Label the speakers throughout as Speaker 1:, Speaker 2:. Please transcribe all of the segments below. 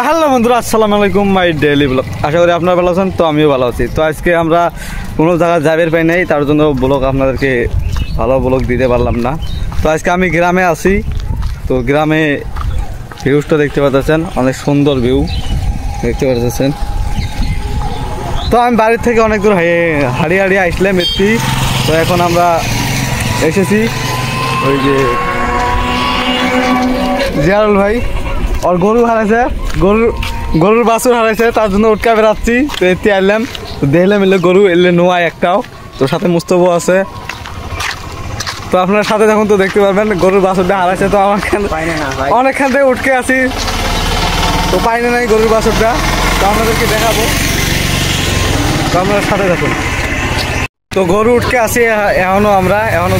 Speaker 1: Hello বন্ধুরা, আসসালামু আলাইকুম। মাই ডেইলি ব্লগ, আশা করি আপনারা ভালো আছেন। তো আমিও ভালো আছি। তো আজকে আমরা কোনো জায়গায় যাবের পাই নাই, তার জন্য ব্লগ আপনাদেরকে ভালো ব্লগ দিতে পারলাম না। তো আজকে আমি গ্রামে আছি। তো গ্রামে ভিউজটা দেখতে পাচ্ছেন, অনেক সুন্দর ভিউ দেখতে পাচ্ছেন। তো আমি বাড়ির থেকে অনেক দূর হারিয়ে হারিয়ে আসলাম এটি। তো এখন আমরা এসেছি ওই যে জিয়ারুল ভাই ওর গরু হারাইছে, গরুর বাছুর হারাইছে, তার জন্য উটকা বেড়াচ্ছি। তো এতে আইলাম, তো দেখলাম এলে গরু এলে নোয়ায় একটাও। তো সাথে মুস্তফা আছে। তো আপনার সাথে যখন তো দেখতে পারবেন গরুর বাছুরটা হারাইছে। তো আমার অনেকখান থেকে উঠকে আছি, তো পাইনি নাই গরুর বাছুরটা। তো আপনাদেরকে দেখাবো, তো আপনার সাথে দেখুন। তো গরু উঠকে আসি এখনো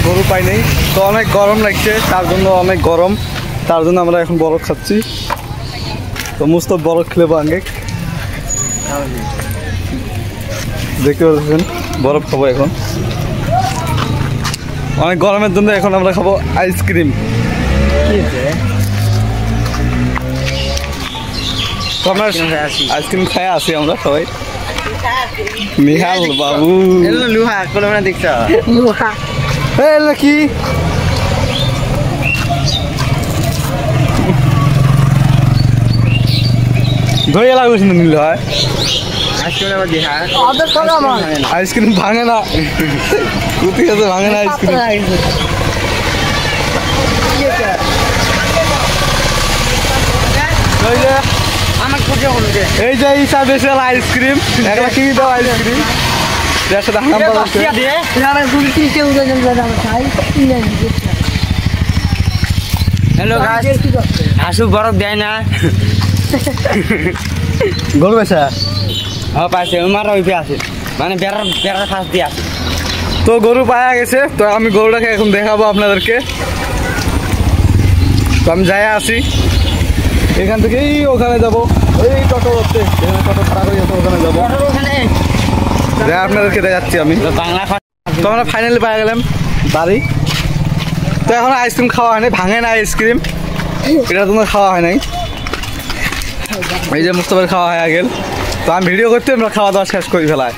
Speaker 1: গরু পাই নাই। তো অনেক গরম লাগছে, তার জন্য অনেক গরম, তার জন্য আমরা এখন বরফ খাচ্ছি। তো মুস্তফা বরফ খেলেবো আগে, দেখতে পাচ্ছেন বরফ খাবো এখন। অনেক গরমের জন্য এখন আমরা খাবো আইসক্রিম। তো আমরা আইসক্রিম খাই আছি আমরা সবাই। নিহাল বাবু লুহা দেখছ কি ধরে লাগবে নিল হয়। আইসক্রিম ভাঙে না, কুতি আছে ভাঙে না আইসক্রিম। এই যে স্পেশাল আইসক্রিম, একটা কিনে দাও আইসক্রিম।
Speaker 2: হ্যালো গাইস, আসু বরফ দেয় না
Speaker 1: গরু বেচা
Speaker 2: পাইছে মারা ওই আছে, মানে বেড়ার ফাঁস দিয়ে আছে।
Speaker 1: তো গরু পাওয়া গেছে। তো আমি গরুটাকে এখন দেখাবো আপনাদেরকে। তো আমি যাই আসি এখান থেকে, এই ওখানে যাবো, এই টোটো করতে টোটো ভাড়া করে যাবো, ওখানে যাবো, আপনাদেরকে দেখাচ্ছি আমি।
Speaker 2: বাংলা
Speaker 1: তো আমরা ফাইনালি পাই গেলাম বাড়ি। তো এখন আইসক্রিম খাওয়া হয় নাই, ভাঙে না আইসক্রিম, এটা তোমার খাওয়া হয় নাই। এই যে মুস্তফার খাওয়া হয়ে গেল। তো আমি ভিডিও করতে আমরা খাওয়া দাওয়া শেষ করি ফেলায়,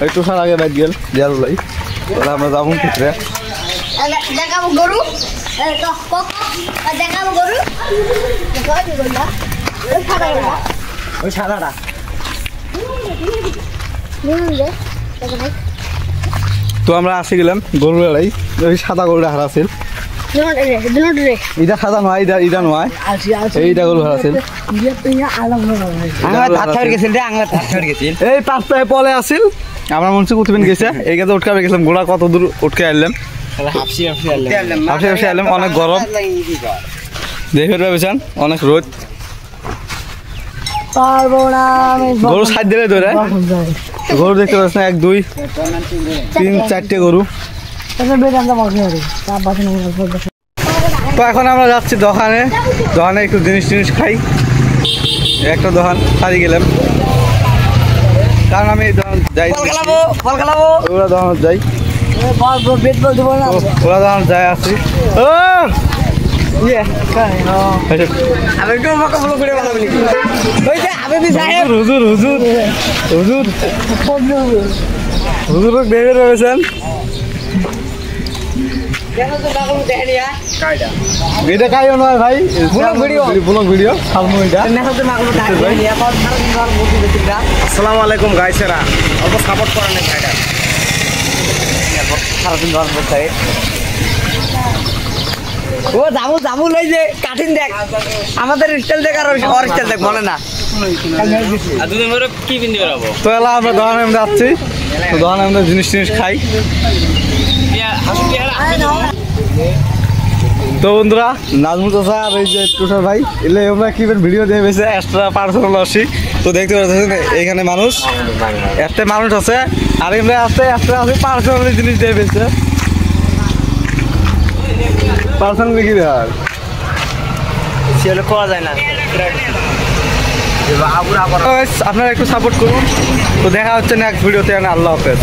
Speaker 1: ওই টুসার আগে বাইক গেল জিয়ারুল ভাই। তাহলে আমরা যাবো ক্ষেত্রে
Speaker 3: দেখাবো গরু, দেখাবো গরু,
Speaker 2: ওই সাদাটা।
Speaker 1: তো আমরা আসি গেলাম গরু লড়াই, ওই সাদা গরুটা হারাছিল। এটা সাদা নয়, এটা নয়, এইটা গরু হারাছিল। এই পাঁচটায় পলে আসিল, আমরা মনে হচ্ছে কুতুবেন গেছে, এই গাছে উঠকাবে গেছিলাম। গোড়া কত দূর উঠকে আইলাম, হাফসি আইলাম। অনেক গরম দেখে পেয়েছেন, অনেক রোদ। গরু সাইড দিলে ধরে গরু দেখতে পাচ্ছ না, 1 2 3 4টে গরু। তো এখন আমরা যাচ্ছি দোকানে একটু জিনিস খাই। একটা দোকান সারি গেলাম, কারণ আমি এই দোকান যাই, ওরা দোকান যাই, ওরা দোকান যাই আসছি। হুজুর দেখে রয়েছেন, এটা কাইও নয় ভাই, ব্লগ ভিডিও সামনে এটা।
Speaker 2: আসসালামু আলাইকুম গাইছেরা, অল্প সাপোর্ট করেন না ভাইটা, সারাদিন ধর বলতে ও জামু লই যে কাঠিন দেখ, আমাদের স্টাইল দেখ আর ওর স্টাইল দেখ, বলে না কি পিন্দি বেরাবো।
Speaker 1: তো এলা আমরা দোকানে যাচ্ছি, তো দোকানে আমরা জিনিস খাই। তো বন্ধুরা, নাজমুল চাচা আর এই যে তুষার ভাই এলে আমরা কি ভিডিও দিয়ে বেছে এক্সট্রা পার্সোনাল আসি। তো দেখতে পাচ্ছেন এখানে মানুষ একটা মানুষ আছে, আর আমরা আস্তে আস্তে আসি পার্সোনাল জিনিস দিয়ে বেছে। পার্সোনাল কি দেয়
Speaker 2: সেটা করা যায় না।
Speaker 1: আপনারা একটু সাপোর্ট করুন। তো দেখা হচ্ছে নেক্সট ভিডিওতে। আল্লাহ হাফেজ।